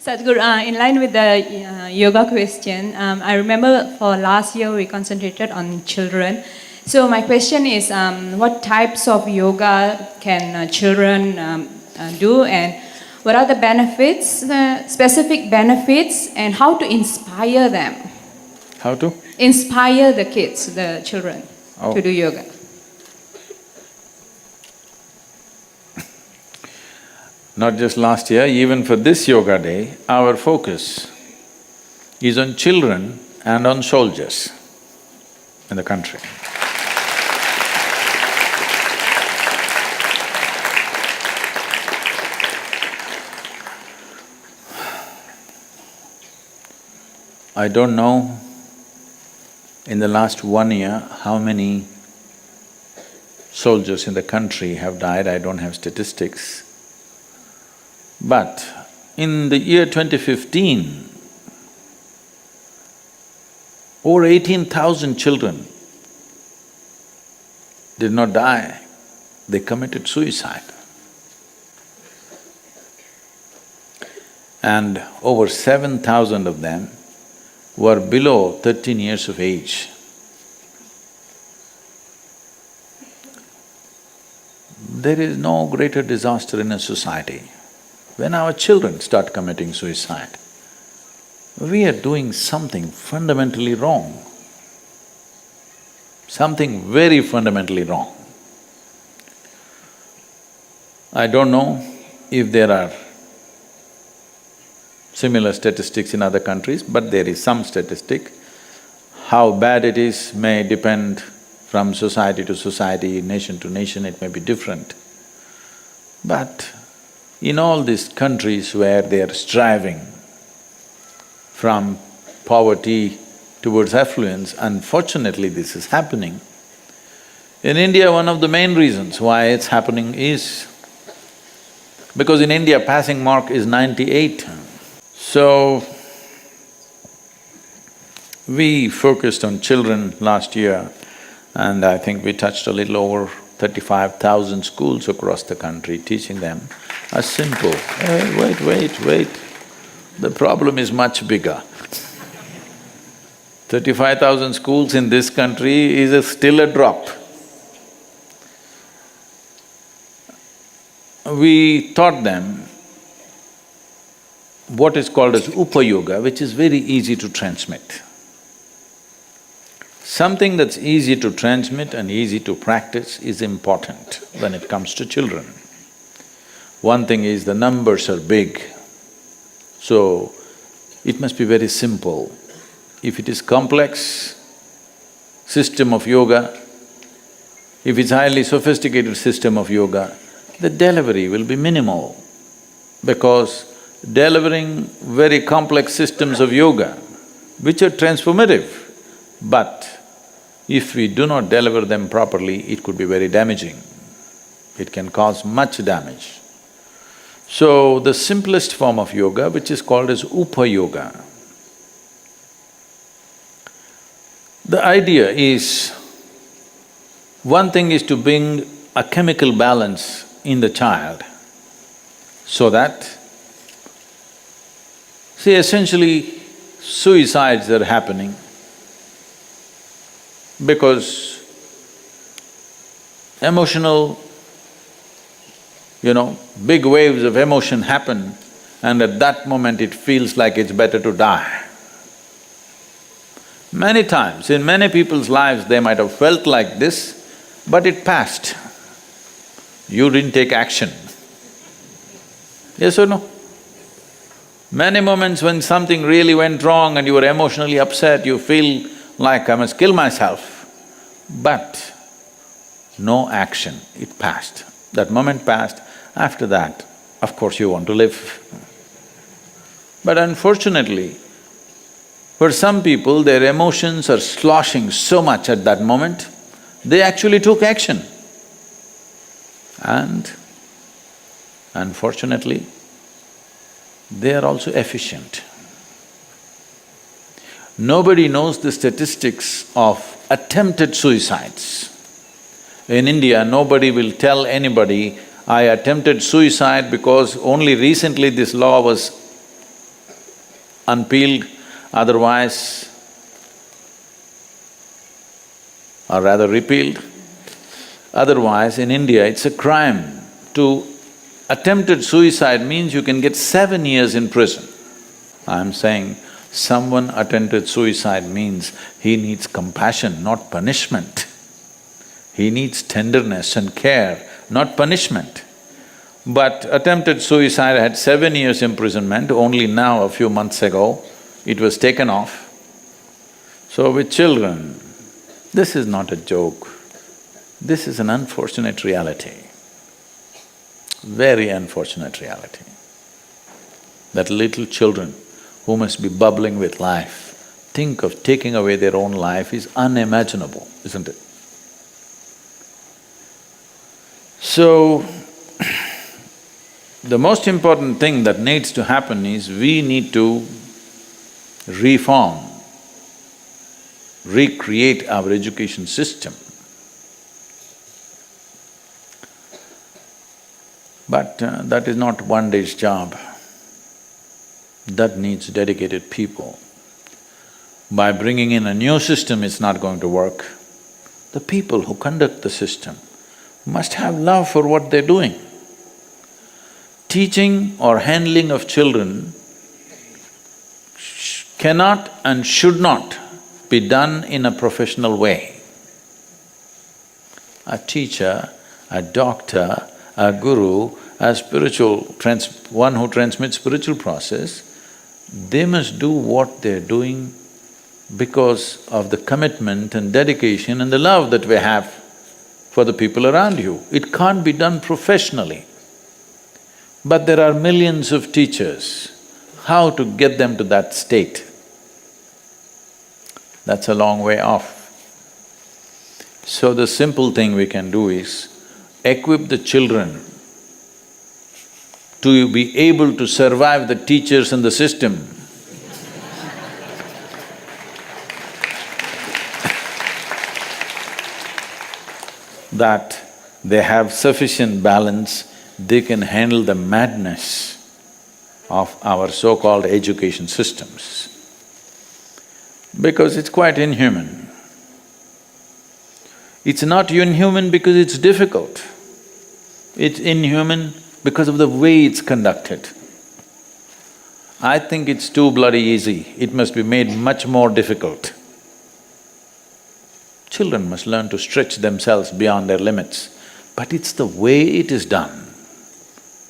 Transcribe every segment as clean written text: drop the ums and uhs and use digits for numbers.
Sadhguru, in line with the yoga question, I remember for last year we concentrated on children. So my question is, what types of yoga can children do, and what are the benefits, specific benefits, and how to inspire them? How to? Inspire the kids, the children, to do yoga. Not just last year, even for this yoga day, our focus is on children and on soldiers in the country. I don't know in the last 1 year how many soldiers in the country have died, I don't have statistics. But in the year 2015, over 18,000 children did not die, they committed suicide. And over 7,000 of them were below 13 years of age. There is no greater disaster in a society. When our children start committing suicide, we are doing something fundamentally wrong, something very fundamentally wrong. I don't know if there are similar statistics in other countries, but there is some statistic. How bad it is may depend from society to society, nation to nation, it may be different. But in all these countries where they are striving from poverty towards affluence, unfortunately this is happening. In India, one of the main reasons why it's happening is because in India passing mark is 98. So, we focused on children last year, and I think we touched a little over 35,000 schools across the country, teaching them a simple… wait. The problem is much bigger. 35,000 schools in this country is still a drop. We taught them what is called as Upa-yoga, which is very easy to transmit. Something that's easy to transmit and easy to practice is important when it comes to children. One thing is the numbers are big, so it must be very simple. If it is complex system of yoga, if it's highly sophisticated system of yoga, the delivery will be minimal, because delivering very complex systems of yoga, which are transformative, but if we do not deliver them properly, it could be very damaging. It can cause much damage. So, the simplest form of yoga, which is called as Upa-yoga, the idea is, one thing is to bring a chemical balance in the child so that… See, essentially, suicides are happening because emotional, big waves of emotion happen, and at that moment it feels like it's better to die. Many times, in many people's lives, they might have felt like this, but it passed. You didn't take action. Yes or no? Many moments when something really went wrong and you were emotionally upset, you feel like, I must kill myself. But no action, it passed. That moment passed, after that, of course you want to live. But unfortunately, for some people, their emotions are sloshing so much at that moment, they actually took action. And unfortunately, they are also efficient. Nobody knows the statistics of attempted suicides. In India, nobody will tell anybody, I attempted suicide because only recently this law was unpeeled, otherwise, or rather repealed. Otherwise, in India, it's a crime. To attempted suicide means you can get 7 years in prison. I'm saying someone attempted suicide means he needs compassion, not punishment. He needs tenderness and care, not punishment. But attempted suicide had 7 years imprisonment, only now, a few months ago, it was taken off. So with children, this is not a joke. This is an unfortunate reality, very unfortunate reality. That little children who must be bubbling with life, think of taking away their own life is unimaginable, isn't it? So, the most important thing that needs to happen is we need to reform, recreate our education system. But that is not one day's job. That needs dedicated people. By bringing in a new system, it's not going to work. The people who conduct the system must have love for what they're doing. Teaching or handling of children cannot and should not be done in a professional way. A teacher, a doctor, a guru, a one who transmits spiritual process, they must do what they're doing because of the commitment and dedication and the love that we have for the people around you. It can't be done professionally. But there are millions of teachers. How to get them to that state? That's a long way off. So the simple thing we can do is equip the children to be able to survive the teachers and the system. That they have sufficient balance, they can handle the madness of our so-called education systems. Because it's quite inhuman. It's not inhuman because it's difficult. It's inhuman because of the way it's conducted. I think it's too bloody easy, it must be made much more difficult. Children must learn to stretch themselves beyond their limits, but it's the way it is done.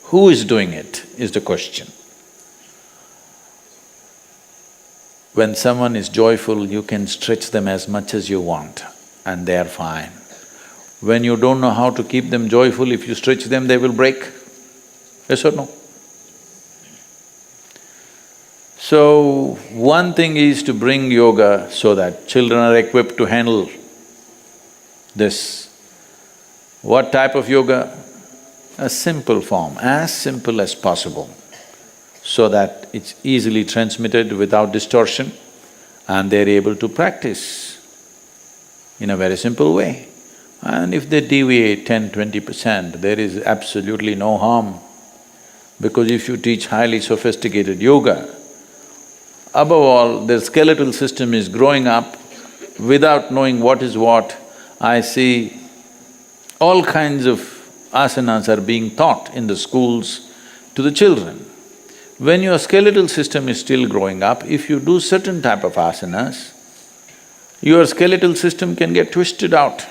Who is doing it is the question. When someone is joyful, you can stretch them as much as you want and they're fine. When you don't know how to keep them joyful, if you stretch them, they will break. Yes or no? So, one thing is to bring yoga so that children are equipped to handle this. What type of yoga? A simple form, as simple as possible, so that it's easily transmitted without distortion and they're able to practice in a very simple way. And if they deviate 10–20%, there is absolutely no harm. Because if you teach highly sophisticated yoga, above all, their skeletal system is growing up without knowing what is what. I see all kinds of asanas are being taught in the schools to the children. When your skeletal system is still growing up, if you do certain type of asanas, your skeletal system can get twisted out.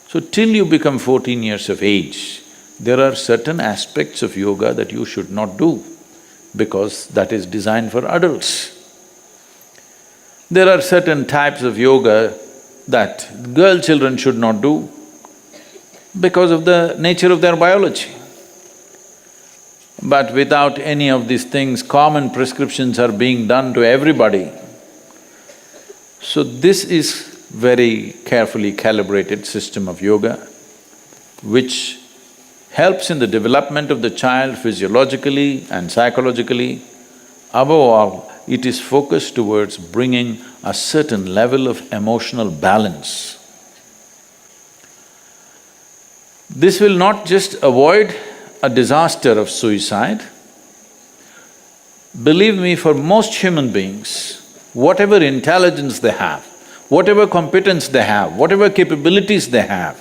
So till you become 14 years of age, there are certain aspects of yoga that you should not do because that is designed for adults. There are certain types of yoga that girl children should not do because of the nature of their biology. But without any of these things, common prescriptions are being done to everybody. So this is very carefully calibrated system of yoga, which helps in the development of the child physiologically and psychologically. Above all, it is focused towards bringing a certain level of emotional balance. This will not just avoid a disaster of suicide, Believe me, for most human beings, whatever intelligence they have, whatever competence they have, whatever capabilities they have,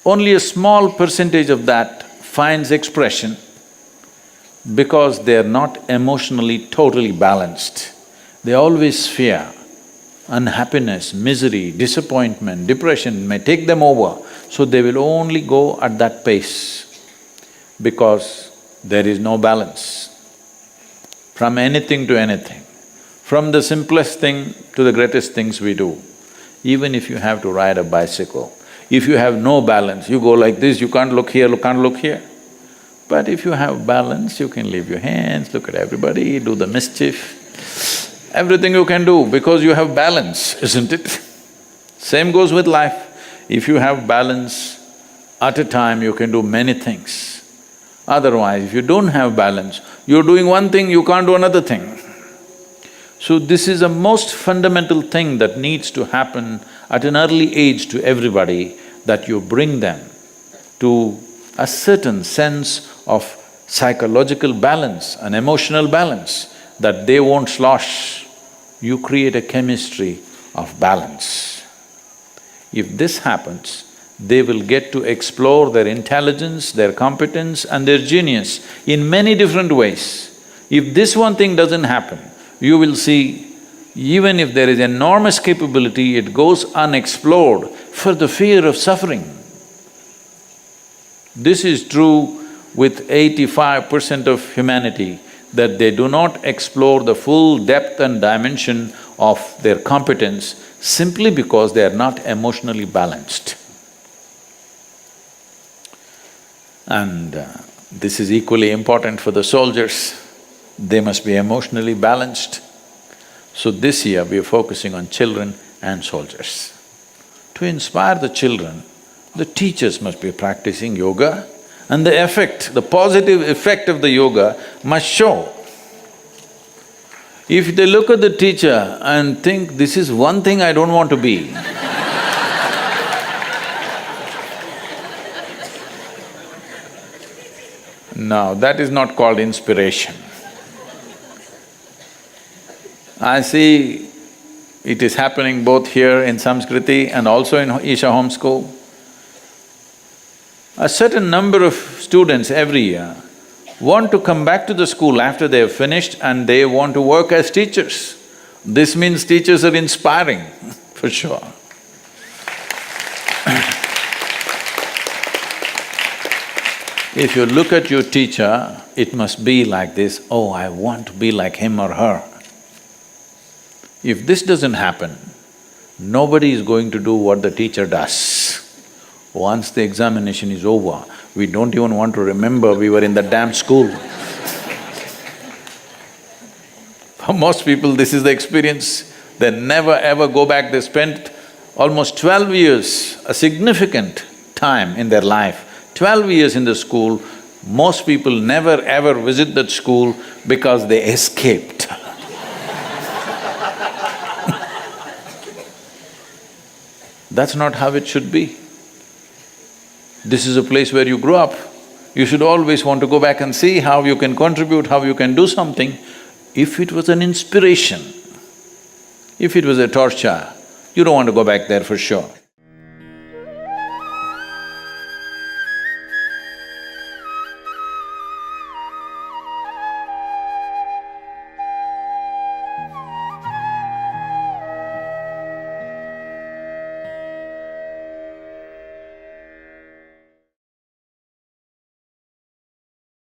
only a small percentage of that finds expression because they are not emotionally totally balanced. They always fear. Unhappiness, misery, disappointment, depression may take them over, so they will only go at that pace because there is no balance. From anything to anything, from the simplest thing to the greatest things we do. Even if you have to ride a bicycle, if you have no balance, you go like this, you can't look here, you can't look here. But if you have balance, you can leave your hands, look at everybody, do the mischief. Everything you can do because you have balance, isn't it? Same goes with life. If you have balance, at a time you can do many things. Otherwise, if you don't have balance, you're doing one thing, you can't do another thing. So this is a most fundamental thing that needs to happen at an early age to everybody, that you bring them to a certain sense of psychological balance, an emotional balance, that they won't slosh. You create a chemistry of balance. If this happens, they will get to explore their intelligence, their competence and their genius in many different ways. If this one thing doesn't happen, you will see, even if there is enormous capability, it goes unexplored for the fear of suffering. This is true with 85% of humanity, that they do not explore the full depth and dimension of their competence simply because they are not emotionally balanced. And this is equally important for the soldiers. They must be emotionally balanced. So this year we are focusing on children and soldiers. To inspire the children, the teachers must be practicing yoga, and the effect, the positive effect of the yoga must show. If they look at the teacher and think, this is one thing I don't want to be, no, that is not called inspiration. I see it is happening both here in Samskriti and also in Isha Home School. A certain number of students every year want to come back to the school after they have finished and they want to work as teachers. This means teachers are inspiring, for sure. If you look at your teacher, it must be like this, oh, I want to be like him or her. If this doesn't happen, nobody is going to do what the teacher does. Once the examination is over, we don't even want to remember we were in the damn school. For most people, this is the experience. They never ever go back. They spent almost 12 years, a significant time in their life, 12 years in the school. Most people never ever visit that school because they escaped. That's not how it should be. This is a place where you grew up. You should always want to go back and see how you can contribute, how you can do something. If it was an inspiration, if it was a torture, you don't want to go back there for sure.